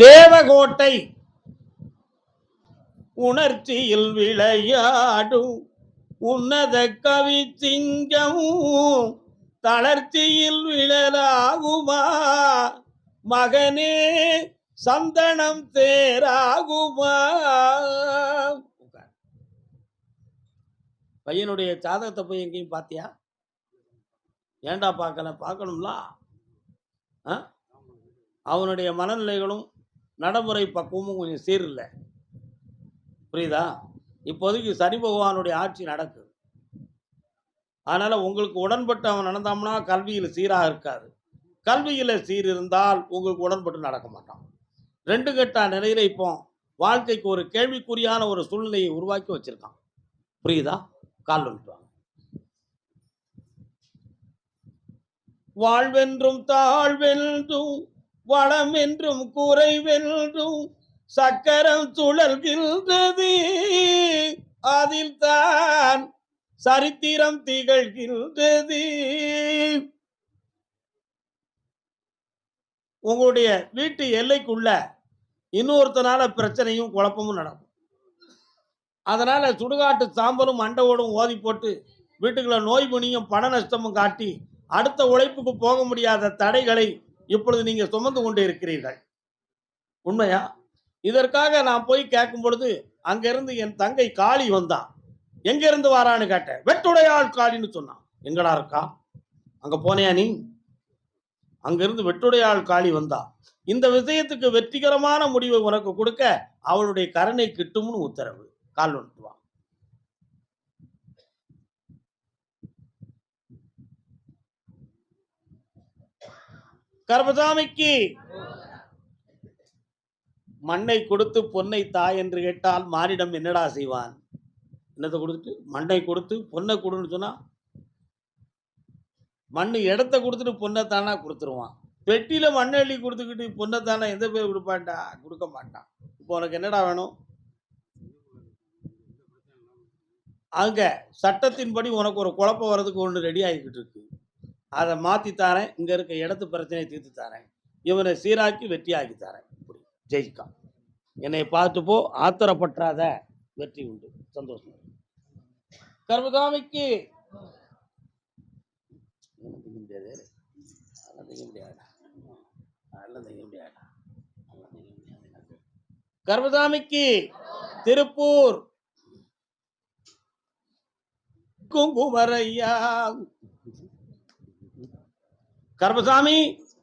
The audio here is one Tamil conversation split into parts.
தேவகோட்டை உணர்ச்சியில் விளையாடும் உன்னத கவி சிங்கம் தளர்ச்சியில் விழலாகுமா மகனே சந்தனம் தேராகுமா. பையனுடைய ஜாதகத்தை போய் எங்கேயும் பார்த்தியா? ஏண்டா பார்க்கல? பார்க்கணும்ல. அவனுடைய மனநிலைகளும் நடைமுறை பக்குவமும் கொஞ்சம் சீரில்லை, புரியுதா? இப்போதைக்கு சனி பகவானுடைய ஆட்சி நடக்குது. அதனால் உங்களுக்கு உடன்பட்டு அவன் நடந்தாம்னா கல்வியில் சீராக இருக்காது. கல்வியில் சீர் இருந்தால் உங்களுக்கு உடன்பட்டு நடக்க மாட்டான். ரெண்டு கட்ட நிலையில் இப்போ வாழ்க்கைக்கு ஒரு கேள்விக்குறியான ஒரு சூழ்நிலையை உருவாக்கி வச்சிருக்கான், புரியுதா? கால் வந்துட்டாங்க. வாழ்வென்றும் தாழ்வென்றும் வளம் என்றும் குறைவென்றும் சக்கரம் சுழல்கின்றது, அதில் தான் சரித்திரம் திகழ்கின்றது. உங்களுடைய வீட்டு எல்லைக்குள்ள இன்னொருத்தனால பிரச்சனையும் குழப்பமும் நடக்கும். அதனால சுடுகாட்டு சாம்பலும் மண்டவோடும் ஓதி போட்டு வீட்டுக்குள்ள நோய் பணியும் பண நஷ்டமும் காட்டி அடுத்த உழைப்புக்கு போக முடியாத தடைகளை இப்பொழுது நீங்க சுமந்து கொண்டு இருக்கிறீர்கள். உண்மையா? இதற்காக நான் போய் கேட்கும் பொழுது அங்கிருந்து என் தங்கை காளி வந்தான். எங்க இருந்து வாரான்னு கேட்டேன். வெட்டுடையாள் காளின்னு சொன்னான். எங்கடா இருக்கா? அங்க போனியா நீ? அங்கிருந்து வெட்டுடையாள் காளி வந்தா. இந்த விஷயத்துக்கு வெற்றிகரமான முடிவை உனக்கு கொடுக்க அவளுடைய கருணை கிட்டும்னு உத்தரவு. கால் வந்துட்டு வா. கர்மசாமிக்கு மண்ணை கொடுத்து பொன்னை தாய் என்று கேட்டால் மானிடம் என்னடா செய்வான்? என்னத்தை கொடுத்துட்டு மண்ணை கொடுத்து பொன்னை கொடுன்னு சொன்னா மண்ணு இடத்த கொடுத்துட்டு பொண்ணை தானா கொடுத்துருவான். பெட்டியில மண்ணை அள்ளி கொடுத்துக்கிட்டு பொண்ணை தானே எந்த பேர் கொடுப்பான்டா? கொடுக்க மாட்டான். இப்போ உனக்கு என்னடா வேணும்? அங்க சட்டத்தின்படி உனக்கு ஒரு குழப்பம் வர்றதுக்கு ஒன்று ரெடி ஆகிக்கிட்டு இருக்கு. அதை மாற்றி தாரேன். இங்க இருக்க இடத்து பிரச்சனையை தீர்த்து தாரேன். இவனை சீராக்கி வெற்றி ஆக்கி தாரேன். இப்படி ஜெயிக்கா. என்னை பார்த்து போ, ஆத்திரப்பற்றாத, வெற்றி உண்டு. சந்தோஷம். கர்மசாமிக்கு முடியாது, கர்மசாமிக்கு திருப்பூர் குங்குமரையா. கர்மசாமி,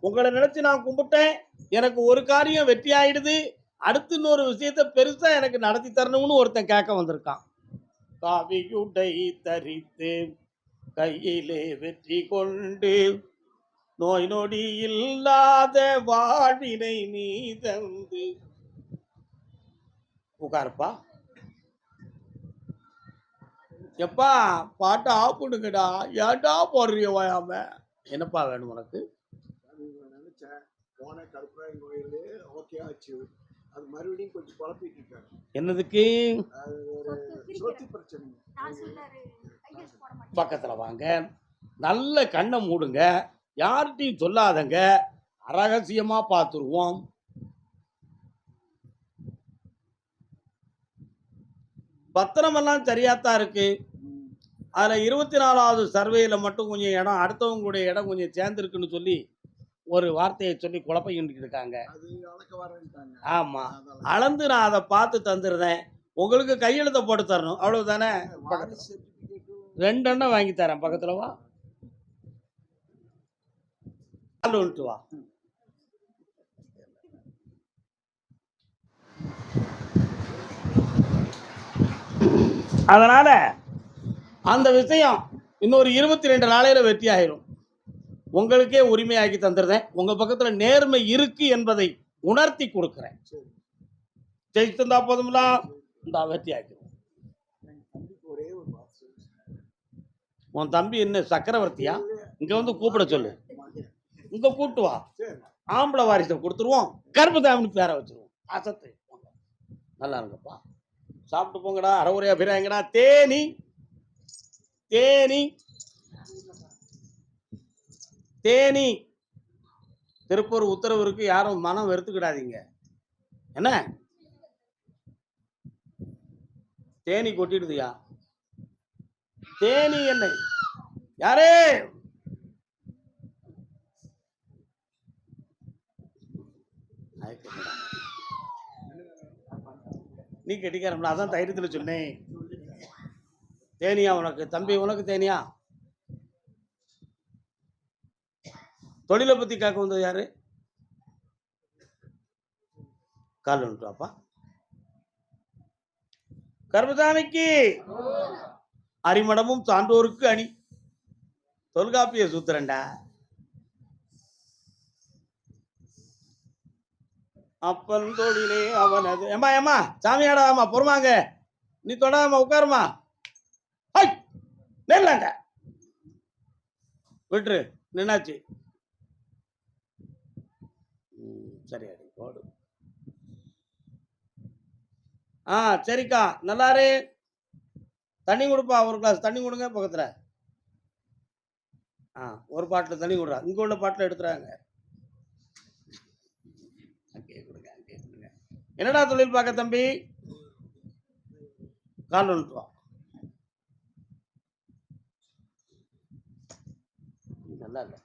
உங்களை நினைச்சு நான் கும்பிட்டேன். எனக்கு ஒரு காரியம் வெற்றி ஆயிடுது. அடுத்து இன்னொரு விஷயத்தை பெருசா எனக்கு நடத்தி தரணும்னு ஒருத்தன் கேட்க வந்திருக்கான். காவியுடை தரித்து கையிலே வெற்றி கொண்டு நோய் நொடி இல்லாத வாழ்வினை நீ தந்து. உட்காருப்பா. எப்பா பாட்டை ஆஃப் பண்ணுங்கடா. ஏன்டா போடுறிய வாயாம? என்னப்பா வேணும் உனக்கு? என்னதுக்கு? பக்கத்துல வாங்க, நல்ல கண்ணை மூடுங்க, யார்கிட்டையும் சொல்லாதங்க, ரகசியமா பார்த்துருவோம். பத்திரமெல்லாம் சரியாத்தான் இருக்கு. அதுல 24வது சர்வேல மட்டும் கொஞ்சம் இடம், அடுத்தவங்களுடைய இடம் கொஞ்சம் சேர்ந்துருக்குன்னு சொல்லி ஒரு வார்த்தையை சொல்லி குழப்பிக்கிட்டு இருக்காங்க. ஆமா, அளந்து நான் அதை பார்த்து தந்துருந்தேன். உங்களுக்கு கையெழுத்த போட்டு தரணும், அவ்வளவுதானே? 2 எண்ணம் வாங்கி தரேன். பக்கத்துல வா, வா. அதனால அந்த விஷயம் இன்னொரு 22 நாளையில வெற்றி ஆயிரும். உங்களுக்கே உரிமையாக்கி தந்துருந்தேன். உங்க பக்கத்துல நேர்மை இருக்கு என்பதை உணர்த்தி கொடுக்கிறேன். ஜெயிச்சு தந்தா போதும்ல, இந்த வெற்றி ஆக்கிடும். உன் தம்பி என்ன சக்கரவர்த்தியா? இங்க வந்து கூப்பிட சொல்லு. இங்க கூட்டு வா. ஆம்பளை வாரிசை கொடுத்துருவோம். கர்மசாமின்னு பேரை வச்சிருவோம். அசத்து நல்லா இருங்கப்பா. சாப்பிட்டு போங்கடா. அறவுரையா பிராங்கடா. தேனி தேனி தேனி திருப்பூர் உத்தரவு இருக்கு. யாரும் மனம் வெறுத்துக்கிடாதீங்க. என்ன தேனி கொட்டிடுதுயா? தேனி எண்ணெய் யாரே? நீ கெட்டிக்காரம்ல, அதான் தைரியத்தில் சொன்னேன். தேனியா உனக்கு? தம்பி உனக்கு தேனியா? தொழிலை பத்தி கேட்க வந்தது யாரு? கால் வந்துட்டுவாப்பா. கர்மசாமிக்கு அரிமடமும் சான்றோருக்கு அணி. தொல்காப்பிய சூத்திரண்டா. அப்பன் தொழிலே அவனது. ஏமா ஏமா சாமியாடாமா பொறுமாங்க, நீ தொடாம உட்காருமா. நெல்லாங்க விட்டுரு, நின்னாச்சு. சரி போடு. சரிக்கா, நல்லாரு. தண்ணி கொடுப்பா, ஒரு கிளாஸ் தண்ணி கொடுங்க பக்கத்துல. ஒரு பாட்டில் தண்ணி கொடுறா, இங்க உள்ள பாட்டில் எடுத்துறாங்க. என்னடா தொழில் பார்க்க தம்பி? கால் வந்துட்டு வா. நல்லா இல்லை,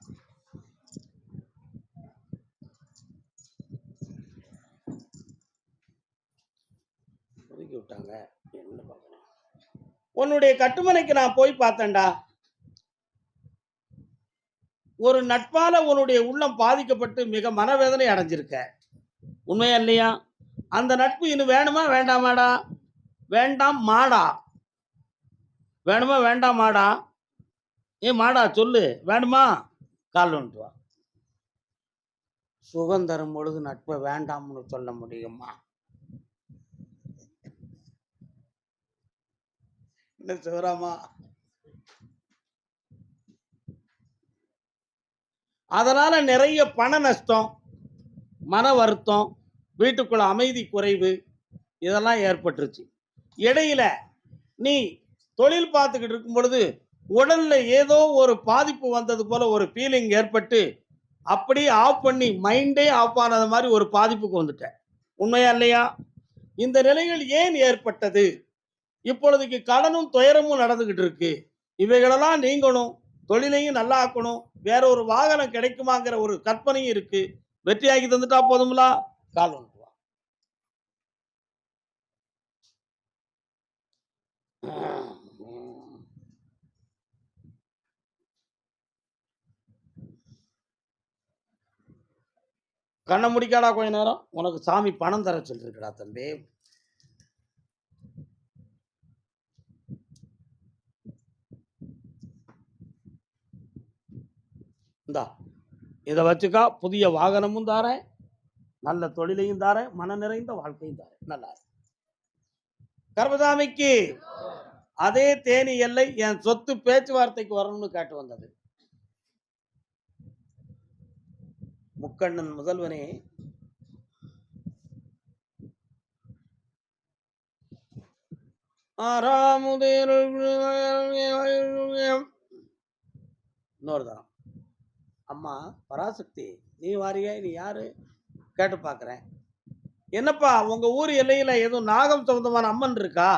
ஒதுக்கி விட்டாங்க. என்ன பார்க்கணும்? உன்னுடைய கட்டுமனைக்கு நான் போய் பார்த்தேன்டா. ஒரு நட்பால உன்னுடைய உள்ளம் பாதிக்கப்பட்டு மிக மனவேதனை அடைஞ்சிருக்க. உண்மையா இல்லையா? அந்த நட்பு இன்னும் வேணுமா வேண்டாமாடா? வேண்டாம் மாடா. வேணுமா வேண்டாம் மாடா? மாடா சொல்லு, வேணுமா? கால் வந்துட்டு வா. சுகம் தரும் பொழுது நட்பை வேண்டாம்னு சொல்ல முடியுமா? என்ன சிவராமா? அதனால நிறைய பண நஷ்டம், மன வருத்தம், வீட்டுக்குள்ள அமைதி குறைவு, இதெல்லாம் ஏற்பட்டுருச்சு. இடையில நீ தொழில் பார்த்துக்கிட்டு இருக்கும் பொழுது உடல்ல ஏதோ ஒரு பாதிப்பு வந்தது போல ஒரு ஃபீலிங் ஏற்பட்டு அப்படியே ஆஃப் பண்ணி மைண்டே ஆஃப் ஆனது மாதிரி ஒரு பாதிப்புக்கு வந்துட்ட. உண்மையா இல்லையா? இந்த நிலைகள் ஏன் ஏற்பட்டது? இப்பொழுதுக்கு கடனும் துயரமும் நடந்துகிட்டு இருக்கு. இவைகளெல்லாம் நீங்கணும், தொழிலையும் நல்லா ஆக்கணும், வேற ஒரு வாகனம் கிடைக்குமாங்கிற ஒரு கற்பனையும் இருக்கு. வெற்றியாக்கி தந்துட்டா போதும்ல. கால் வந்துட்டு வா. கண்ணை முடிக்காடா கொஞ்ச நேரம், உனக்கு சாமி பணம் தர சொல்லிருக்கடா தம்பி. இந்தா இதை வச்சுக்கா, புதிய வாகனமும் தாரேன், நல்ல தொழிலையும் தாரேன், மன நிறைந்த வாழ்க்கையும் தாரேன். நல்லா கர்மசாமிக்கு அதே தேனி எல்லை என் சொத்து பேச்சுவார்த்தைக்கு வரணும்னு கேட்டு வந்தது. முக்கண்ணன் முதல்வனே, இன்னொரு தரம். அம்மா பராசக்தி, நீ வாரியா? நீ யாரு கேட்டு பாக்குறேன். என்னப்பா உங்க ஊர் எல்லையில எதுவும் நாகம் சம்பந்தமான அம்மன் இருக்கா?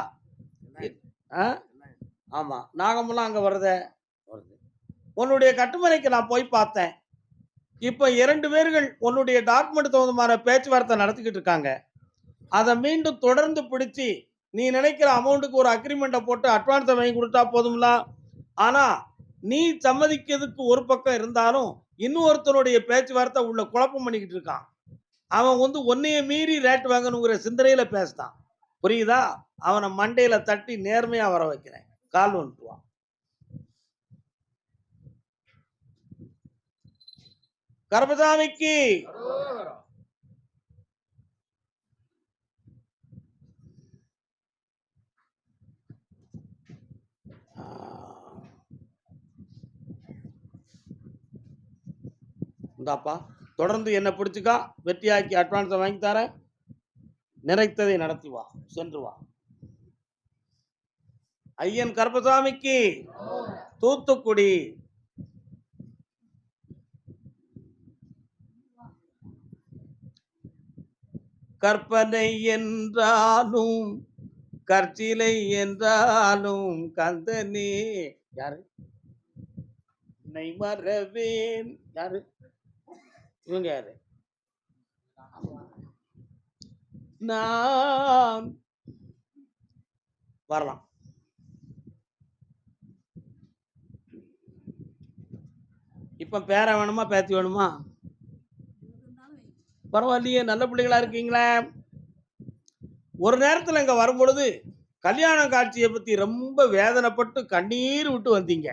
ஆமா, நாகமெல்லாம் அங்க வருது. உன்னுடைய கட்டுமனைக்கு நான் போய் பார்த்தேன். இப்ப 2 பேர்கள் உன்னுடைய டாக்குமெண்ட் சம்பந்தமான பேச்சுவார்த்தை நடத்திக்கிட்டு இருக்காங்க. அதை மீண்டும் தொடர்ந்து பிடிச்சி நீ நினைக்கிற அமௌண்ட்டுக்கு ஒரு அக்ரிமெண்ட்டை போட்டு அட்வான்ஸை வாங்கி கொடுத்தா போதும்ல. ஆனா நீ சம்மதிக்கிறதுக்கு ஒரு பக்கம் இருந்தாலும் இன்னொருத்தனுடைய பேச்சுவார்த்தை உள்ள குழப்பம் பண்ணிக்கிட்டு இருக்கான். அவன் ஒன்னைய மீறி ரேட் வாங்கணுங்கிற சிந்தனையில பேசுறான். புரியுதா? அவனை மண்டையில தட்டி நேர்மையா வர வைக்கிறேன். கால் வந்துட்டுவான். கர்மசாமிக்கு இந்தாப்பா, தொடர்ந்து என்ன பிடிச்சுக்கா, வெற்றியாக்கி அட்வான்ஸை வாங்கி தர, நினைத்ததை நடத்தி வா, சென்று வா. ஐயன் கர்மசாமிக்கு தூத்துக்குடி. கற்பனை என்றாலும் கற்சிலை என்றாலும் கந்தனே யாரு உன்னை மறவேன் யாரு இவங்க யாரு நான் வரலாம். இப்ப பேர வேணுமா பேத்தி வேணுமா? பரவாயில்லையே, நல்ல பிள்ளைகளா இருக்கீங்களே. ஒரு நேரத்தில் இங்க வரும்பொழுது கல்யாண காட்சியை பத்தி ரொம்ப வேதனைப்பட்டு கண்ணீர் விட்டு வந்தீங்க.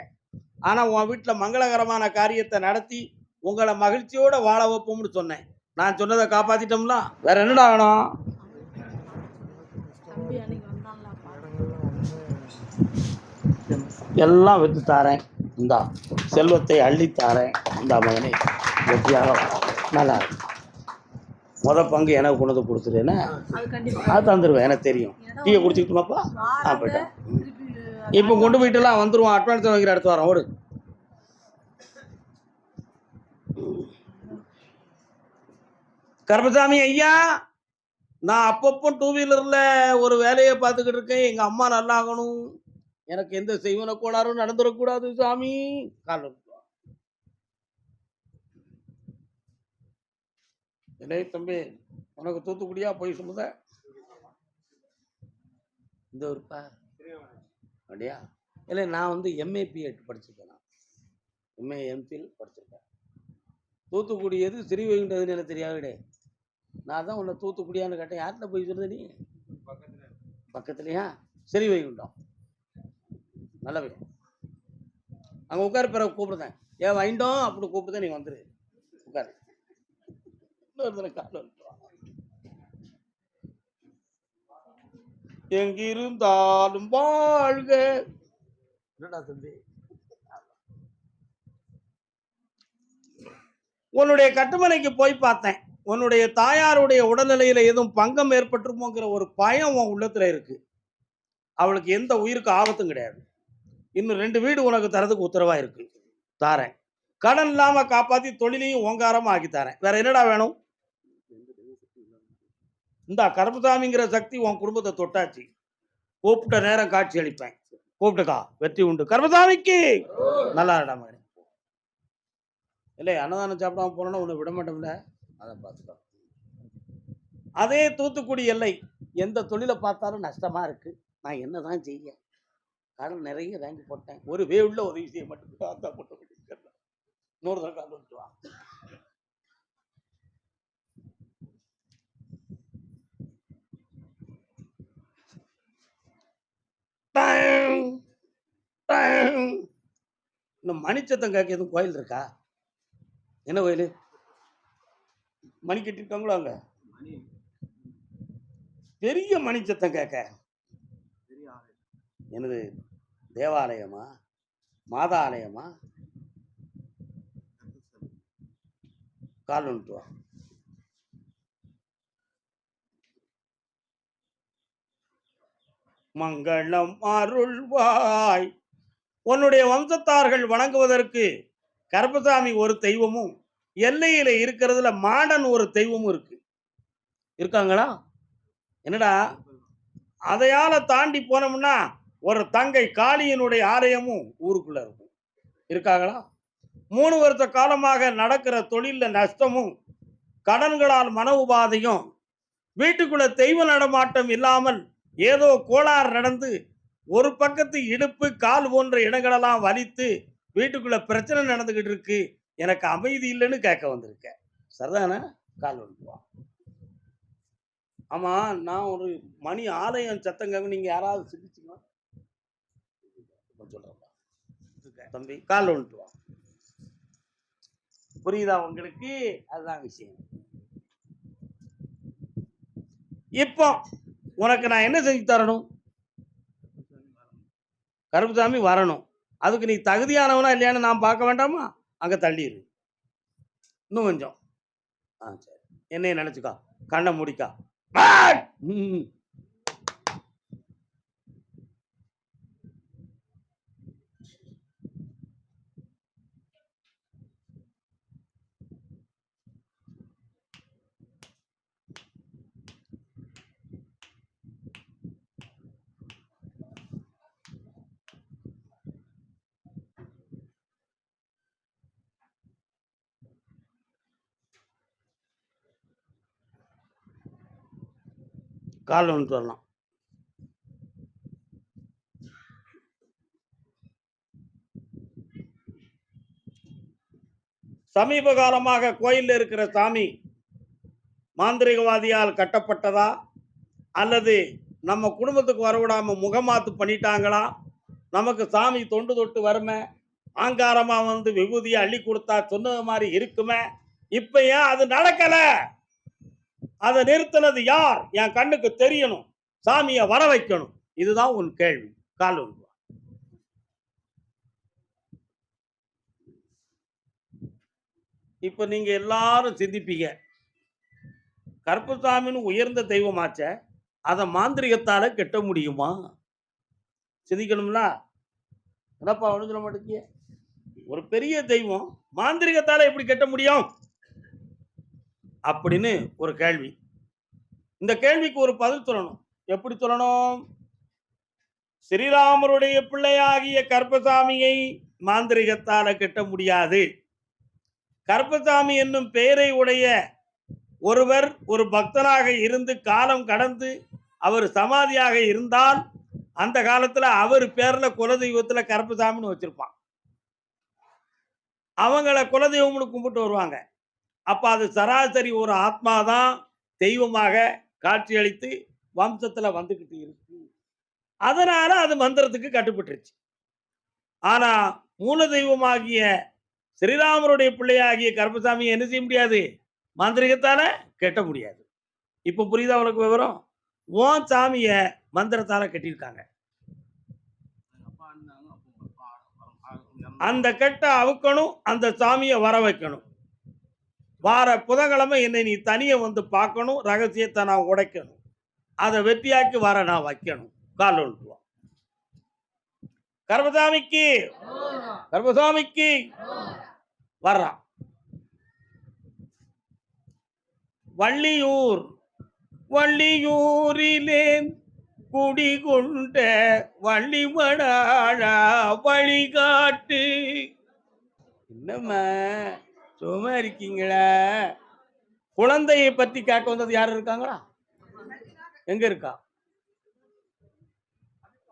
ஆனா உன் வீட்டுல மங்களகரமான காரியத்தை நடத்தி உங்களை மகிழ்ச்சியோட வாழ வைப்போம்னு சொன்னேன். நான் சொன்னதை காப்பாத்திட்டோம்ல. வேற என்னடா வேணும்? எல்லாம் வித்து தாரேன், இந்தா செல்வத்தை அள்ளித்தாரேன், இந்த மகனை வெற்றியாக நல்லா இருக்கு. பங்கு எனக்கு கொண்டு வந்து கொடுத்துருன்னா அது தந்துடுவேன், எனக்கு தெரியும். டீயை குடிச்சுக்கிட்டுமாப்பா? போயிட்டேன். இப்போ கொண்டு போயிட்டுலாம் வந்துடுவான். அட்வான்ஸ் வாங்கிற அடுத்து வரோம். ஓடு. கருப்பசாமி ஐயா, நான் அப்பப்போ டூ வீலரில் ஒரு வேலையை பார்த்துக்கிட்டு இருக்கேன். எங்கள் அம்மா நல்லா ஆகணும், எனக்கு எந்த செய்வன கோளாறும் நடந்துடக்கூடாது சாமி. காலம் இல்லை தம்பி, உனக்கு தூத்துக்குடியா போய் சுமத இந்த ஒருப்பா அப்படியா? இல்லை, நான் வந்து எம்ஏ பிஎட் படிச்சிருக்கேன். நான் எம்ஏ எம்பில் படிச்சிருக்கேன். தூத்துக்குடி எது ஸ்ரீவைகுண்டதுன்னு எனக்கு தெரியாவிடே. நான் தான் உன்னை தூத்துக்குடியான்னு கேட்டேன். யார்கிட்ட போய் சொல்லுது நீ? பக்கத்துலையா? ஸ்ரீவைகுண்டம். நல்லவே. அங்கே உட்காரு, பிறகு கூப்பிடுதேன். ஏன் வைண்டோம் அப்படி கூப்பிடுதேன், நீ வந்துரு உட்காரு. எங்கிருந்தாலும் வாழ்க. என்னடா தம்பி, உன்னுடைய கட்டுமனைக்கு போய் பார்த்தேன். உன்னுடைய தாயாருடைய உடல்நிலையில எதுவும் பங்கம் ஏற்பட்டுருமோங்கிற ஒரு பயம் உன் உள்ளத்துல இருக்கு. அவளுக்கு எந்த உயிருக்கு ஆபத்தும் கிடையாது. இன்னும் 2 வீடு உனக்கு தரதுக்கு உத்தரவா இருக்கு, தாரேன். கடன் இல்லாம காப்பாத்தி தொழிலையும் ஓங்காரமா ஆக்கி தரேன். வேற என்னடா வேணும்? இந்த கருப்பசாமிங்கிற சக்தி உன் குடும்பத்தை தொட்டாச்சு. கூப்பிட்ட நேரம் காட்சி அளிப்பேன். கூப்பிட்டுக்கா, வெற்றி உண்டு. கருப்பசாமிக்கு நல்லா இடம் இல்லை. அன்னதானம் சாப்பிடாம போனோன்னா உன்னை விட மாட்டோம்ல, அதை பார்த்துக்கோ. அதே தூத்துக்குடி எல்லை, எந்த தொழிலை பார்த்தாலும் நஷ்டமா இருக்கு. நான் என்னதான் செய்ய? கடன் நிறைய வாங்கி போட்டேன். ஒரு வேவுள்ள உதவி செய்ய மட்டும் போட்டு நூறு தான் கால் வந்துடுவான். இன்னும் மணிச்சத்தம் கேட்க எதுவும் கோயில் இருக்கா? என்ன கோயில்? மணி கட்டிருக்காங்களோ அங்க? பெரிய மணிச்சத்தம் கேட்க. எனது தேவாலயமா, மாதா ஆலயமா? கால் வந்துட்டு மங்களம் அருள்வாய். உன்னுடைய வம்சத்தார்கள் வணங்குவதற்கு கருப்பசாமி ஒரு தெய்வமும், எல்லையில இருக்கிறதுல மாடன் ஒரு தெய்வமும் இருக்கு. இருக்காங்களா? என்னடா, அதையால தாண்டி போனோம்னா ஒரு தங்கை காளியினுடைய ஆலயமும் ஊருக்குள்ள இருக்கும். இருக்காங்களா? 3 வருஷ காலமாக நடக்கிற தொழில நஷ்டமும், கடன்களால் மன உபாதையும், வீட்டுக்குள்ள தெய்வ நடமாட்டம் இல்லாமல் ஏதோ கோளாறு நடந்து ஒரு பக்கத்து இடுப்பு கால் போன்ற இடங்களெல்லாம் வலித்து வீட்டுக்குள்ள பிரச்சனை நடந்துகிட்டு இருக்கு. எனக்கு அமைதி இல்லைன்னு கேட்க வந்திருக்கேன். சரிதானே? கால் வந்துடுவான். ஆமா, நான் ஒரு மணி ஆலயம் சத்தங்க, நீங்க யாராவது சிந்திச்சுங்க சொல்றேன் தம்பி. கால் வந்துடுவான். புரியுதா உங்களுக்கு? அதுதான் விஷயம். இப்போ உனக்கு நான் என்ன செஞ்சு தரணும்? கருப்புசாமி வரணும். அதுக்கு நீ தகுதியானவனா இல்லையான்னு நான் பார்க்க வேண்டாமா? அங்க தள்ளிடு. இன்னும் கொஞ்சம். சரி, என்னைய நினைச்சுக்கா, கண்ணை முடிக்கா. கால் ஒன்று வரலாம். சமீப காலமாக கோயிலில் இருக்கிற சாமி மாந்திரிகவாதியால் கட்டப்பட்டதா அல்லது நம்ம குடும்பத்துக்கு வரவிடாம முகமாத்து பண்ணிட்டாங்களா? நமக்கு சாமி தொண்டு தொட்டு வருமே, ஆங்காரமா வந்து விபூதியை அள்ளி கொடுத்தா சொன்னது மாதிரி இருக்குமே, இப்ப ஏன் அது நடக்கல? அதை நிறுத்தினது யார்? என் கண்ணுக்கு தெரியணும், சாமியை வர வைக்கணும். இதுதான் உன் கேள்வி. கால் ஒன்று. இப்ப நீங்க எல்லாரும் சிந்திப்பீங்க, கருப்பசாமின்னு உயர்ந்த தெய்வமாச்ச, அதை மாந்திரிகத்தால கெட்ட முடியுமா? சிந்திக்கணும்ல. என்னப்பா ஒண்ணு சொல்ல மாட்டேங்கிய? ஒரு பெரிய தெய்வம் மாந்திரிகத்தால எப்படி கெட்ட முடியும் அப்படின்னு ஒரு கேள்வி. இந்த கேள்விக்கு ஒரு பதில் சொல்லணும். எப்படி சொல்லணும்? ஸ்ரீராமருடைய பிள்ளையாகிய கருப்பசாமியை மாந்திரிகத்தால கெட்ட முடியாது. கருப்பசாமி என்னும் பெயரை உடைய ஒருவர் ஒரு பக்தனாக இருந்து காலம் கடந்து அவர் சமாதியாக இருந்தால் அந்த காலத்துல அவர் பேர்ல குலதெய்வத்துல கருப்பசாமின்னு வச்சிருப்பான். அவங்கள குலதெய்வம்னு கும்பிட்டு வருவாங்க. அப்ப அது சராசரி ஒரு ஆத்மாதான் தெய்வமாக காட்சியளித்து வம்சத்துல வந்துகிட்டு இருக்கு. அதனால அது மந்திரத்துக்கு கட்டுப்பட்டுருச்சு. ஆனா மூல தெய்வமாகிய ஸ்ரீராமருடைய பிள்ளையாகிய கருப்பசாமி என்ன செய்ய முடியாது? மாந்திரிகத்தால கெட்ட முடியாது. இப்ப புரியுதா உனக்கு விவரம்? ஓன் சாமிய மந்திரத்தால கட்டியிருக்காங்க. அந்த கெட்ட அவுக்கணும், அந்த சாமியை வர வைக்கணும். வார புதன்கிழமை என்னை நீ தனிய வந்து பார்க்கணும், ரகசியத்தை நான் உடைக்கணும், அதை வெற்றியாக்கி வர நான் வைக்கணும். கால் ஒன்று. கருப்பசாமிக்கு கருப்பசாமிக்கு வர்றான். வள்ளியூர் வள்ளியூரிலே குடிகொண்ட வள்ளிமடாழா வழிகாட்டு. என்னம்மா சும்மா இருக்கீங்களா? குழந்தையை பற்றி கேட்க வந்தது யாரும் இருக்காங்களா? எங்க இருக்கா?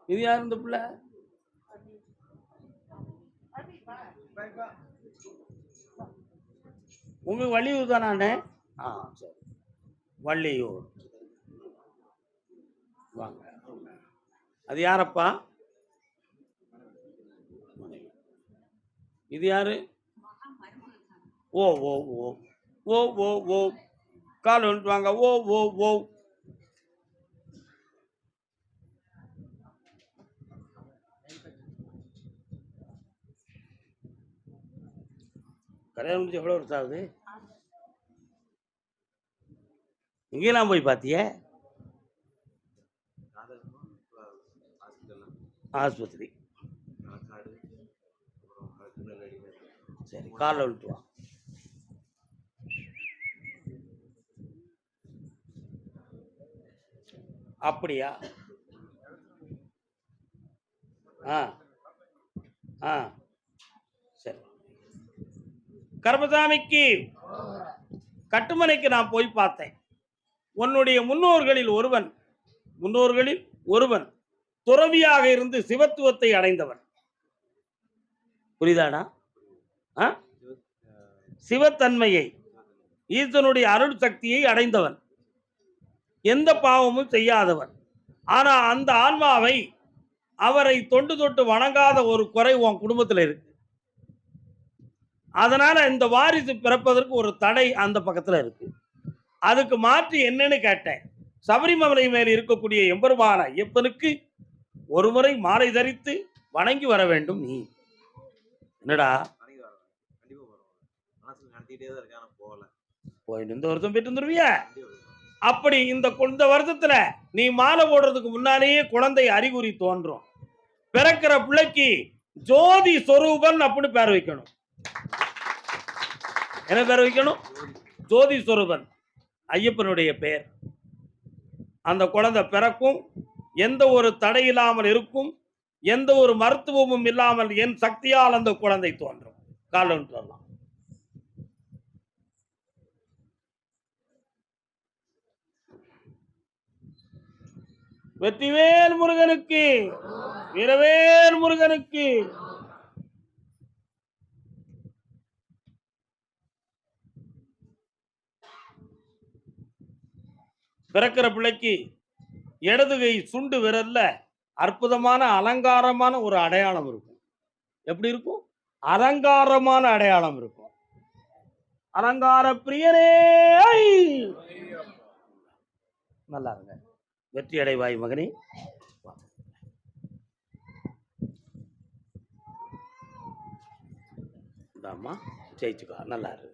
இது யாரு இந்த பிள்ளை? உங்க வள்ளியூர் தானே? சரி, வள்ளியூர் வாங்க. அது யாரப்பா? இது யாரு? ஓ ஓ ஓ ஓ ஓ ஓ கால் வந்துட்டு வாங்க. ஓ ஓ ஓ கல்யாணம் முடிஞ்சு எவ்வளோ வருஷம் ஆகுது? எங்கெல்லாம் போய் பார்த்திய? ஆஸ்பத்திரி. சரி, காலில் விட்டு வா. அப்படியா? ஆ ஆ சரி. கருப்பசாமிக்கு கட்டுமனைக்கு நான் போய் பார்த்தேன். உன்னுடைய முன்னோர்களில் ஒருவன் துறவியாக இருந்து சிவத்துவத்தை அடைந்தவன். புரியுதாடா? சிவத்தன்மையை, ஈசனுடைய அருள் சக்தியை அடைந்தவன், எந்த பாவமும் செய்யாதவன். ஆனா அந்த ஆன்மாவை அவரை தொண்டு தொட்டு வணங்காத ஒரு குறை உன் குடும்பத்தில் இருக்கு. அதனால இந்த வாரிசு பிறப்பதற்கு ஒரு தடை அந்த பக்கத்தில் இருக்கு. அதுக்கு மாற்று என்னன்னு கேட்டேன். சபரிமலை மேல் இருக்கக்கூடிய எம்பெருமான ஐயப்பனுக்கு ஒரு முறை மாலை தரித்து வணங்கி வர வேண்டும். நீ என்னடா போயிட்டு இந்த வருஷம் போயிட்டு வந்துருவிய? அப்படி இந்த வருஷத்துல நீ மாலை போடுறதுக்கு முன்னாலேயே குழந்தை அறிகுறி தோன்றும். பிறக்கிற பிள்ளைக்கு ஜோதி சொரூபன் அப்படின்னு பேர் வைக்கணும். என்ன பேர் வைக்கணும்? ஜோதி சொரூபன், ஐயப்பனுடைய பெயர். அந்த குழந்தை பிறக்கும், எந்த ஒரு தடை இல்லாமல் இருக்கும், எந்த ஒரு மருத்துவமும் இல்லாமல் என் சக்தியால் அந்த குழந்தை தோன்றும். காலம் சொல்லலாம். வெற்றிவேல் முருகனுக்கு, வீரவேல் முருகனுக்கு. பிறக்கிற பிள்ளைக்கு இடதுகை சுண்டு விரல்ல அற்புதமான அலங்காரமான ஒரு அடையாளம் இருக்கும். எப்படி இருக்கும்? அலங்காரமான அடையாளம் இருக்கும். அலங்கார பிரியரே நல்லா இருங்க. வெற்றி அடைவாய் மகனே. ஜெயிச்சுக்கா, நல்லா இருக்கு.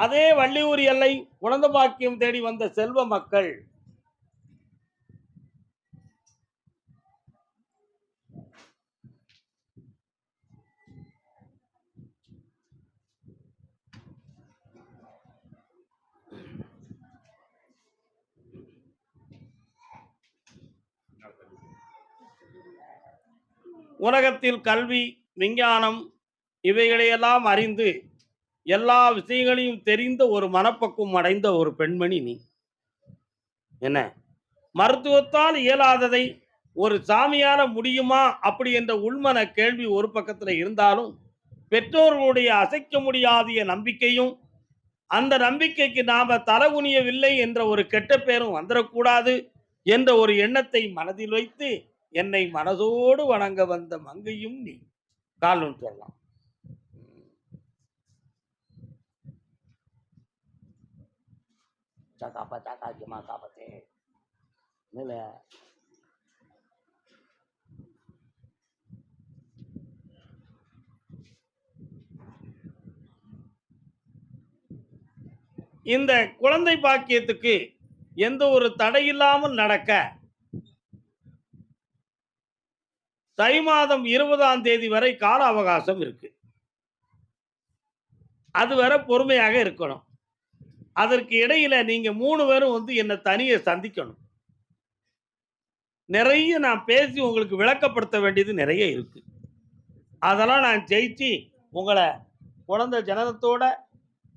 அதே வள்ளியூர் எல்லை குழந்தை பாக்கியம் தேடி வந்த செல்வ மக்கள் உலகத்தில் கல்வி, விஞ்ஞானம் இவைகளையெல்லாம் அறிந்து எல்லா விஷயங்களையும் தெரிந்த ஒரு மனப்பக்குவம் அடைந்த ஒரு பெண்மணி நீ. என்ன மருத்துவத்தால் இயலாததை ஒரு சாமியால முடியுமா அப்படி என்ற உள்மன கேள்வி ஒரு பக்கத்தில் இருந்தாலும், பெற்றோர்களுடைய அசைக்க முடியாத நம்பிக்கையும், அந்த நம்பிக்கைக்கு நாம தலகுனியவில்லை என்ற ஒரு கெட்ட பேரும் வந்துடக்கூடாது என்ற ஒரு எண்ணத்தை மனதில் வைத்து என்னை மனதோடு வணங்க வந்த மங்கையும் நீ. கால் சொல்லலாம். இந்த குழந்தை பாக்கியத்துக்கு எந்த ஒரு தடையில்லாமல் நடக்க தை மாதம் 20ஆம் தேதி வரை கால அவகாசம் இருக்கு. அதுவரை பொறுமையாக இருக்கணும். அதற்கு இடையில நீங்க 3 பேரும் என்ன தனியை சந்திக்கணும். நிறைய நான் பேசி உங்களுக்கு விளக்கப்படுத்த வேண்டியது நிறைய இருக்கு. அதெல்லாம் நான் ஜெயிச்சு உங்களை குழந்தை ஜனனத்தோட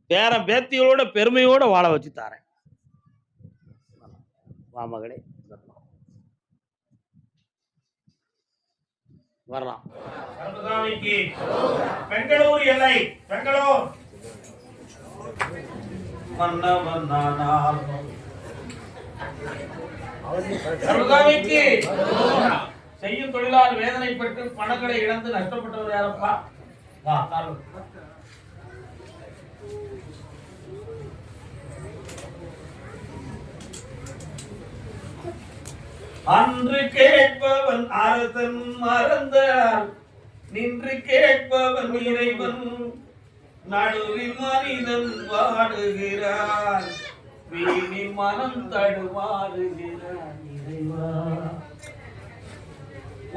பேர பேத்தியோட பெருமையோட வாழ வச்சு தரேன். வா மகளே, வரலாம். பெங்களூர் எல்லை, பெங்களூர் செய்யும் தொழிலால் வேதனைப்பட்டு பணங்களை இழந்து நஷ்டப்பட்டவர் யாரப்பா? அன்று கேட்பவன் அரசன் மறந்தார், நின்று கேட்பவன் இறைவன், நடுவில் மனிதன் வாடுகிறான், வீணி மனம் தடுமாறுகிறான் இறைவா.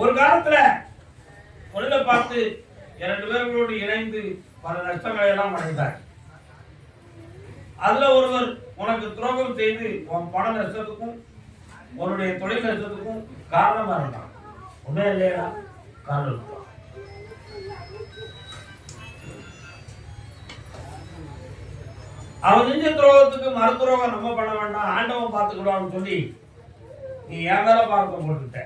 ஒரு காலத்துல தொழிலை பார்த்து 2 பேர்களோடு இணைந்து பல நஷ்டங்களை எல்லாம் அடைந்தார். அதுல ஒருவர் உனக்கு துரோகம் செய்து உன் பண நஷ்டத்துக்கும் உன்னுடைய தொழில் நஷ்டத்துக்கும் காரணமா இருந்தான். உண்மையா இல்லையா? காரணம். அவன் செஞ்ச துரோகத்துக்கு மறுதுரோகம் நம்ம பண்ண வேண்டாம், ஆண்டவன் பார்த்துக்கிடுவான்னு சொல்லி நீ என் மேல பார்க்க போட்டுட்ட.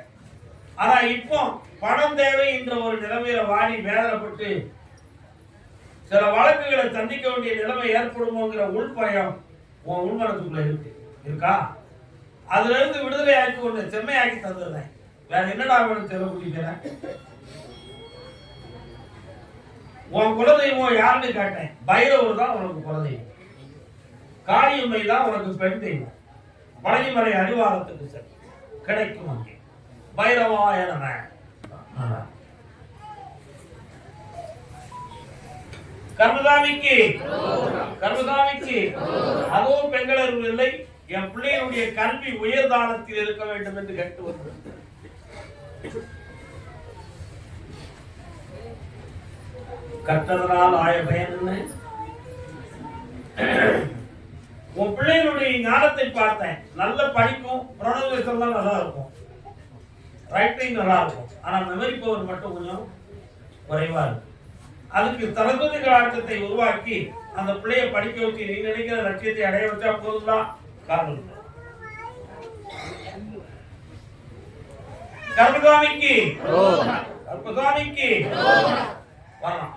ஆனா இப்போ பணம் தேவை என்ற ஒரு நிலைமையில வாடி வேதனைப்பட்டு சில வழக்குகளை சந்திக்க வேண்டிய நிலைமை ஏற்படுமோங்கிற உள்பயம் உன் உள்மனத்துக்குள்ள இருக்கா? அதுல இருந்து விடுதலை ஆக்கி ஒண்ணு செம்மையாக்கி தந்துடுறேன். வேற என்னடா அவனுக்கு செல்ல பிடிக்கிறேன். உன் குலதெய்வம் யாருன்னு கேட்டேன். பைரவர் தான் உனக்கு குலதெய்வம், காளியம்மை தான் உனக்கு பெண் தெய்வம். பழனிமலை அடிவாரத்துக்கு சரி கிடைக்கும் அங்கே பைரவாய நம. கர்மசாமிக்கு கர்மசாமிக்கு அதுவும் பெங்களூர் இல்லை. என் பிள்ளைகளுடைய கல்வி உயர்தானத்தில் இருக்க வேண்டும் என்று கேட்டு வந்தது. கற்றதனால் ஆய பயன் என்ன? உன் பிள்ளைகளுடைய ஞானத்தை பார்த்தேன். நல்ல படிக்கும், ப்ரொனவுன்சியேஷன் தான் நல்லா இருக்கும், ரைட்டிங் நல்லா இருக்கும். ஆனா மெமரி பவர் மட்டும் கொஞ்சம் குறைவா இருக்கு. அதுக்கு தரத்துவ கலாட்டத்தை உருவாக்கி அந்த பிள்ளைய படிக்க வச்சு நீ நினைக்கிற லட்சியத்தை அடைய வச்சா போதும்தான். காரணம் கருப்பசாமிக்கு கருப்பசாமிக்கு வரலாம்.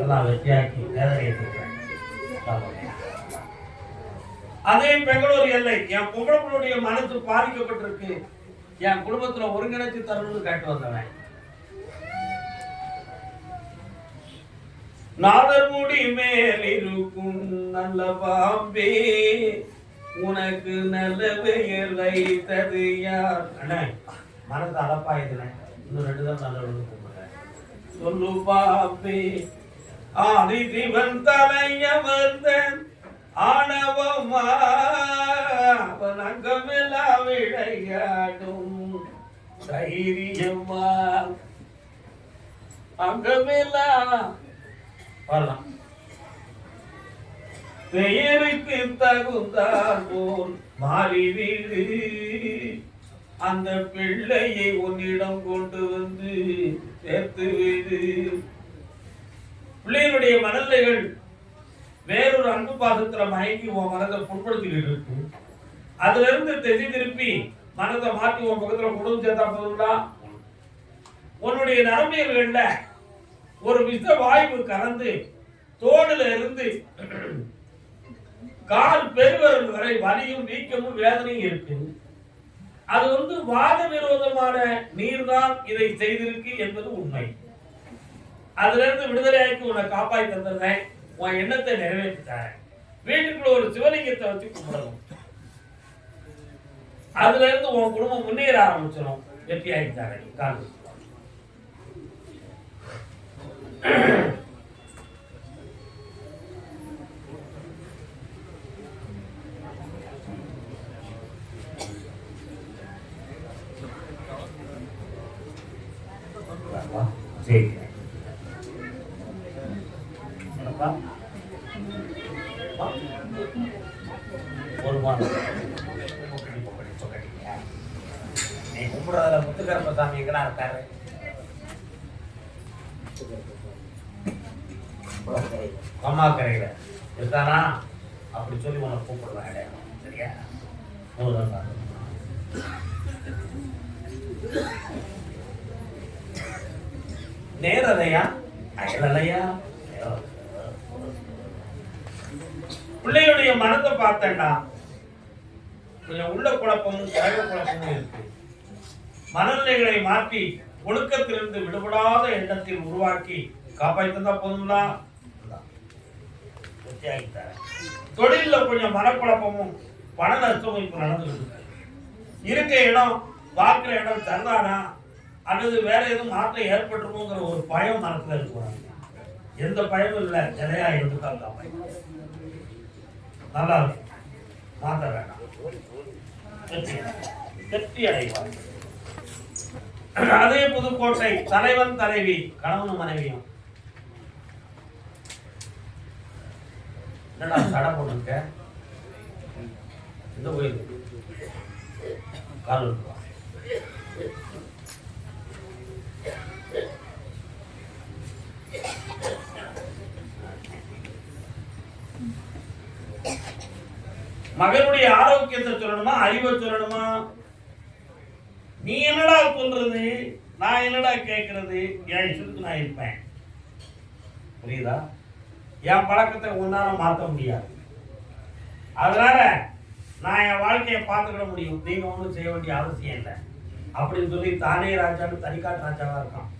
எல்லாம் வெற்றியாக்கி அதே பெங்களூர் எல்லை என் பொம்பளை மனசு பாதிக்கப்பட்டிருக்கு, என் குடும்பத்துல ஒருங்கிணைச்சு தரணும்னு கேட்டு வந்தவன். நாதர்முடி மேல் இருக்கும் நல்ல பாம்பே, உனக்கு நல்ல பெயர் வைத்தது யார்? அண்ணா மனசு அலப்பாயுதுண்ணே, இன்னும் 2 தான் நல்ல கூப்பிடுறேன். சொல்லு பாம்பே ஆதி சிவன் தலையமர்ந்த ஆணவமா அவன் அங்கமெல்லாம் விளையாடும் தைரியமா அங்கமெல்லாம் வரலாம். பெயருக்கு தகுந்தார் போல் மாறி வீடு, அந்த பிள்ளையை உன்னிடம் கொண்டு வந்து சேர்த்து வீடு. பிள்ளைகளுடைய மனநிலைகள் வேறொரு அன்பு பாசத்துல மயங்கி உன் மனதை புண்படுத்திக்கிட்டு இருக்கு. அதுல இருந்து திசை திருப்பி மனதை மாற்றி உன் பக்கத்துல குடும்பம் சேர்த்தா போதுங்களா? உன்னுடைய நரம்பியல்கள்ல ஒரு விஷ வாய்ப்பு கலந்து தோடுல இருந்து கால் பெருவரல் வரை வலியும் வீக்கமும் வேதனையும் இருக்கு. அது வாத விரோதமான நீர்தான் இதை செய்திருக்கு என்பது உண்மை. அதுல இருந்து விடுதலையாக்கி உன்னை காப்பாற்றி தந்துடுறேன். உன் எண்ணத்தை நிறைவேற்றிட்டாரேன். வீட்டுக்குள்ள ஒரு சிவலிங்கத்தை வச்சு கும்பிடணும். அதுல இருந்து உன் குடும்பம் முன்னேற ஆரம்பிச்சிடும். வெற்றி ஆகிட்டாரு. கால் சரி ஒரு மாதம் நீ கும்பிடுறதுல முத்துக்கருப்பசாமி எங்கெல்லாம் இருக்காரு? கம்மாக்கரையில இருக்கானா? அப்படி சொல்லி உன்னை கூப்பிடுவேன் இடையாளம். சரியா? நேரலையா அயலையா? பிள்ளையுடைய மனத்தை பார்த்தேன்டா, கொஞ்சம் உள்ள குழப்பமும் கழக குழப்பமும் இருக்கு. மனநிலைகளை மாற்றி ஒழுக்கத்திலிருந்து விடுபடாத எண்ணத்தில் உருவாக்கி காப்பாற்றிருந்தா போதுங்களா? தொழில கொஞ்சம் மனக்குழப்பமும் பண நஷ்டமும் இப்ப நடந்துருக்கு. இருக்க இடம் பார்க்கிற இடம் சரிதானா அல்லது வேற எதுவும் மாற்றம் ஏற்பட்டுருமோங்கிற ஒரு பயம் மனசுல இருக்கிறாங்க. எந்த பயமும் இல்லை, நிலையா இருந்துக்காங்க. நல்லா இருக்கும், மாற்ற வேண்டாம், வெற்றி அடைவார். அதே புதுக்கோட்டை தலைவன் தலைவி கணவனும் மனைவியும் என்னடா தடை போட்டுருக்க? இந்த கோயில் கால் இருக்குவா? மகனுடைய ஆரோக்கியத்தை சொல்லணுமா அறிவை சொல்லணுமா? நீ என்னடா சொல்றது, நான் என்னடா கேட்கறது? என் இஷ்டத்துக்கு நான் இருப்பேன். புரியுதா? என் பழக்கத்தை உன்னால மாற்ற முடியாது. அதனால நான் என் வாழ்க்கையை பார்த்துக்கிட முடியும், நீங்க ஒன்றும் செய்ய வேண்டிய அவசியம் இல்லை அப்படின்னு சொல்லி தானே ராஜான்னு தனிக்காட்டு ராஜாவா இருக்கான்.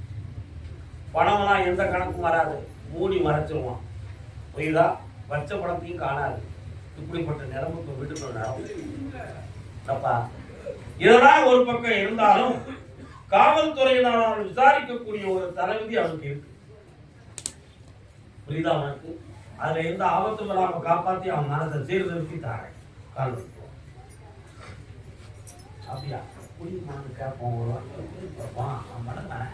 பணம்லாம் எந்த கணக்கும் வராது, மூடி மறைச்சிருவான். புரியுதா? வச்ச பணத்தையும் காணாது. இப்படிப்பட்ட நிலைமைக்கு வீட்டுக்குள்ள நடப்பா. இதெல்லாம் ஒரு பக்கம் இருந்தாலும் காவல்துறையினரால் விசாரிக்கக்கூடிய ஒரு தலைவிதி அவனுக்கு இருக்கு. புரியுதா அவனுக்கு? அதுல எந்த ஆபத்தும் இல்லாம காப்பாத்தி அவன் மனதை சீர்திருத்தி தாரேன். கால் அப்படியா புரியுமான்னு கேட்போம். அவன் மனதானே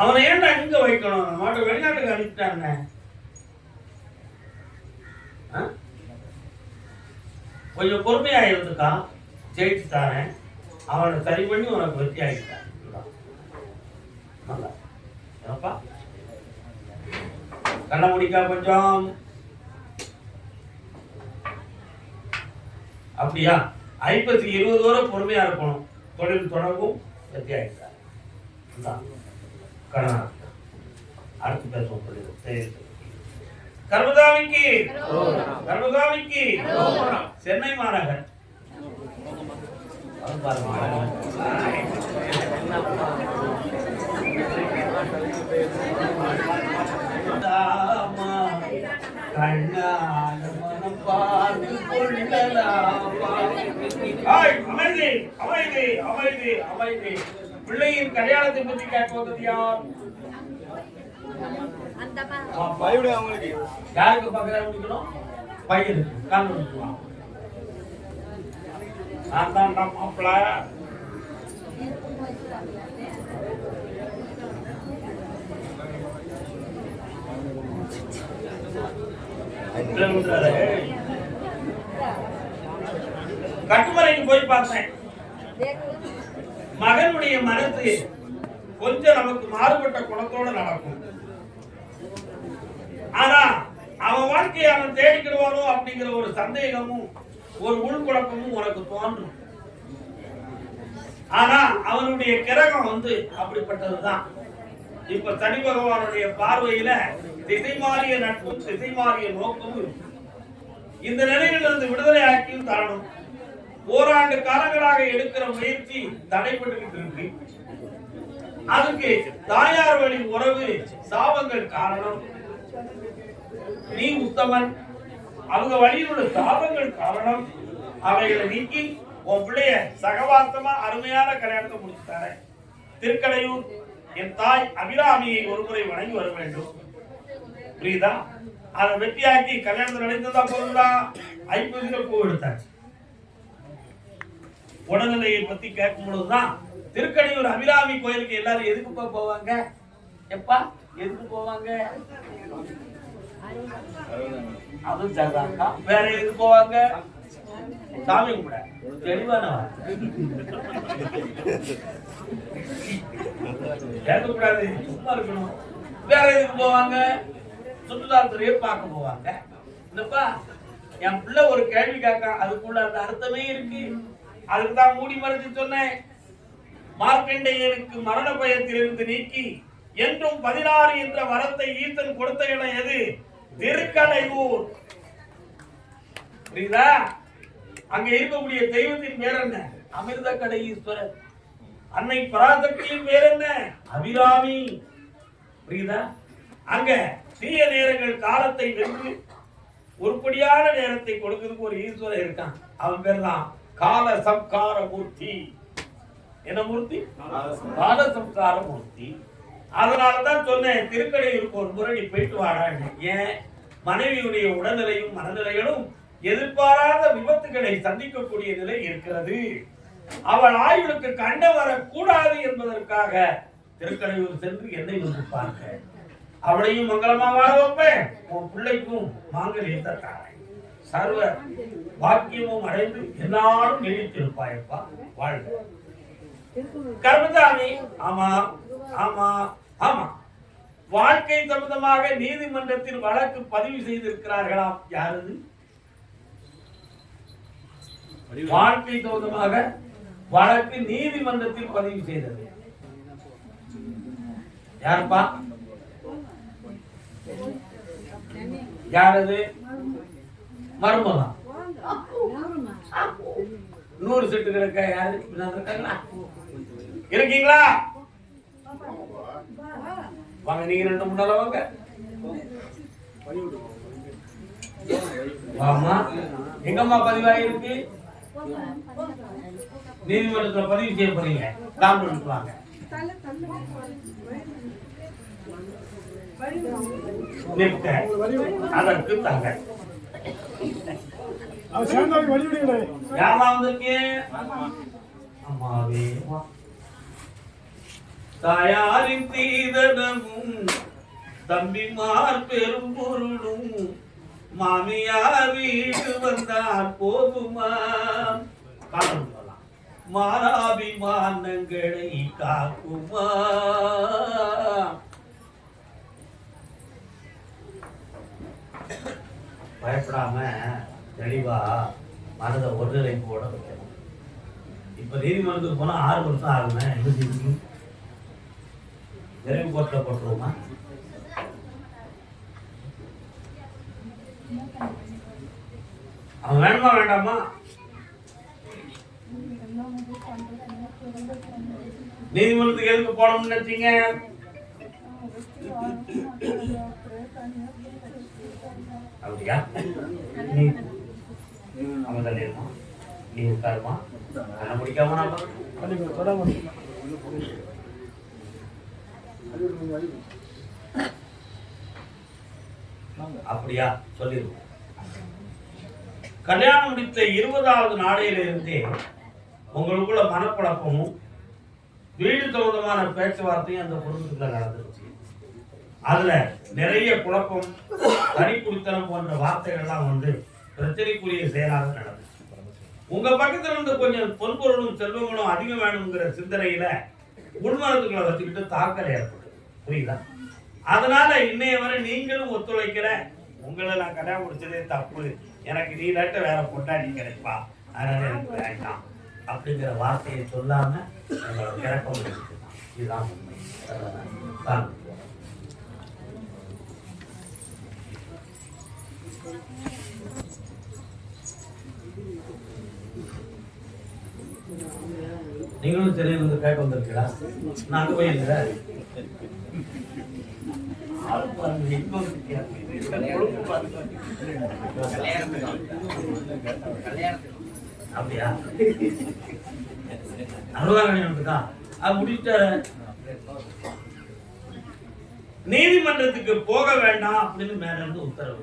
அவனை ஏன்டா இங்க வைக்கணும்? மாட்ட வெளிநாட்டுக்கு அனுப்பிட்டாங்க. கொஞ்சம் பொறுமையா இருந்துக்கா, ஜெயிச்சு தாரேன். அவனை சரி பண்ணி உனக்கு வெற்றி ஆகிட்டான். கண்ண முடிக்கா கொஞ்சம் அப்படியா? ஐப்பசி 20 வரை பொறுமையா இருக்கணும். தொழில் தொடங்கும். வெற்றி ஆயிட்டார். அடுத்து பேசுவோம். கர்மசாமிக்கு கர்மசாமிக்கு சென்னை மாநகர் அமைதி அமைதி அமைதி அமைதி. பிள்ளையின் கல்யாணத்தை பற்றி கேட்பது யார்? யாருக்கு பக்கம் பையனுக்கு காரணம் நான் தான் மாப்பிள்ள. கட்டுமலைக்கு போய் பார்த்தேன். மகனுடைய மனசு கொஞ்சம் நமக்கு மாறுபட்ட குணத்தோட நடக்கும். ஆனா அவன் வாழ்க்கையை அவன் தேடிக்கிடுவானோ அப்படிங்கிற ஒரு சந்தேகமும் ஒரு உள்குழப்பமும் உனக்கு தோன்றும். ஆனா அவனுடைய கிரகம் அப்படிப்பட்டதுதான். இப்ப சனி பகவானுடைய பார்வையில திசை மாறிய நட்பும் திசை மாறிய நோக்கமும் இந்த நிலையிலிருந்து விடுதலை ஆக்கியும் தரணும். ஓராண்டு காலங்களாக எடுக்கிற முயற்சி தடைபட்டு இருக்கு. அதுக்கு தாயார் வழி உறவு சாபங்கள் காரணம். நீ உத்தமன், அவங்க வழியில் உள்ள சாபங்கள் காரணம். அவைகளை நீக்கி உன் பிள்ளைய சகவாசமா அருமையான கல்யாணத்தை முடிச்சுட்டார. திருக்கடையூர் என் தாய் அபிராமியை ஒருமுறை வணங்கி வர வேண்டும். புரியுதா? அதை வெற்றியாக்கி கல்யாணத்தை நடந்ததா போதுடா. ஐப்பதில பூ எடுத்தாச்சு. உடல்நிலையை பத்தி கேட்கும் பொழுதுதான் திருக்கடையூர் அபிராமி கோயிலுக்கு எல்லாரும் எதுக்குப்பா போவாங்க? எப்பா எதுக்கு போவாங்க? அதுவும் சரிதான்க்கா. வேற எதுக்கு போவாங்க? சாமி கும்பிட. தெளிவானவா கேட்கக்கூடாது, சும்மா இருக்கணும். வேற எதுக்கு போவாங்க? சுற்றுலாத்துறையை பார்க்க போவாங்க. என்னப்பா என் பிள்ளை ஒரு கேள்வி கேட்க, அதுக்குள்ள அந்த அர்த்தமே இருக்கு. அதுக்குதான் மூடி மறைச்சு சொன்னேன். மார்க்கண்டேயனுக்கு மரண பயத்திலிருந்து நீக்கி என்றும் 16 என்ற வரத்தை ஈசன் கொடுத்த இடம் எது? திருக்கடையூர். புரியுதா? அங்க இருக்கக்கூடிய தெய்வத்தின் பேர் என்ன? அமிர்த கடையீஸ்வரர். அன்னை பராசக்தியின் பேர் என்ன? அபிராமி. புரியுதா? அங்க தீய நேரங்கள் காலத்தை வென்று உருப்படியான நேரத்தை கொடுக்கிறதுக்கு ஒரு ஈஸ்வரர் இருக்கான். அவன் பேர் தான் கால சம்கார மூர்த்தி. என்ன மூர்த்தி? கால சம்கார மூர்த்தி. அதனாலதான் சொன்னேன், திருக்கடையூருக்கு ஒரு முறை நீ போயிட்டு வாடான்னு. ஏன்? மனைவியுடைய உடல்நிலையும் மனநிலைகளும் எதிர்பாராத விபத்துகளை சந்திக்கக்கூடிய நிலை இருக்கிறது. அவள் ஆயுளுக்கு கண்ட வரக்கூடாது என்பதற்காக திருக்கடையூர் சென்று என்னை வந்து பார்க்க, அவளையும் மங்களமா வாழ வைப்பேன். உன் பிள்ளைக்கும் மாங்கல்யத்தை தாரேன். சர்வ பாக்கியமும் அடைந்து எல்லாரும் நீடித்திருப்பாயப்பா. வாழ்க. கர்மசாமி. ஆமா ஆமா ஆமா. வாழ்க்கை சம்பந்தமாக நீதிமன்றத்தில் வழக்கு பதிவு செய்திருக்கிறார்களாம். யாரு? வாழ்க்கை சம்பந்தமாக வழக்கு நீதிமன்றத்தில் பதிவு செய்தது யாருப்பா? யாரது? மருமகா. 100 செட்டு கிடக்க யாரு இருக்கீங்களா? வாங்க, நீங்க 2 முன்னால வாங்க. ஆமா, எங்கம்மா பதிவாயிருக்கு? நீதிமன்றத்தில் பதிவு செய்ய போறீங்க. டாக்டர் வாங்க. அதற்கு தாங்க தாயாரின் தீதனமும் தம்பிமார் பெரும் பொருளும் மாமியார் வீடு வந்தார் போதுமா? மானாபிமானங்களை காக்குமா? பயப்படாம தெளிவா மனதை ஒருங்கிணைப்போட வைக்கணும். இப்ப நீதிமன்றத்துக்கு போனா 6 வருஷம் ஆகுமே, என்ன செய்யுங்க? நிறைவு கோர்ட்ல போட்டுருவோமா? அவன் வேணுமா வேண்டாமா? நீதிமன்றத்துக்கு எதுக்கு போனோம்னு நினைச்சீங்க? அப்படியா? நீ அவன் தள்ளிடுமா? நீ உட்காருமா? என்ன முடிக்காம அப்படியா சொல்லிடுவோம். கல்யாணம் முடித்த 20வது நாளையிலிருந்தே உங்களுக்குள்ள மனக்குழப்பமும் வீடு சம்பந்தமான பேச்சுவார்த்தையும் அந்த குடும்பத்துல நடந்துருச்சு. அதுல நிறைய குழப்பம், தனிக்குடித்தனம் போன்ற வார்த்தைகள்லாம் வந்து பிரச்சனைக்குரிய செயலாக நடந்துச்சு. உங்க பக்கத்துல இருந்து கொஞ்சம் பொன்பொருளும் செல்வங்களும் அதிகம் வேணுங்கிற சிந்தனையில உள்மனத்துக்குள்ள வச்சுக்கிட்டு தாக்கல் ஏற்படுது. புரியுதா? அதனால இன்னைய வரை நீங்களும் ஒத்துழைக்கிற, உங்களை நான் கல்யாணம் முடிச்சதே தப்பு, எனக்கு நீ நட்ட வேற பொண்டாட்டி கிடைப்பா, அதனால எனக்கு வேண்டாம் அப்படிங்கிற வார்த்தையை சொல்லாம எங்களை கிளப்ப முடியுது. இதுதான் உண்மை. நீங்களும் சரி வந்து கேட்க வந்திருக்கீங்களா? நான் அங்க போயிருந்த அப்படியா? 60ஆம் கல்யாணத்துக்கா? அது முடிச்சிட்டாரு. நீதிமன்றத்துக்கு போக வேண்டாம் அப்படின்னு மேல இருந்து உத்தரவு.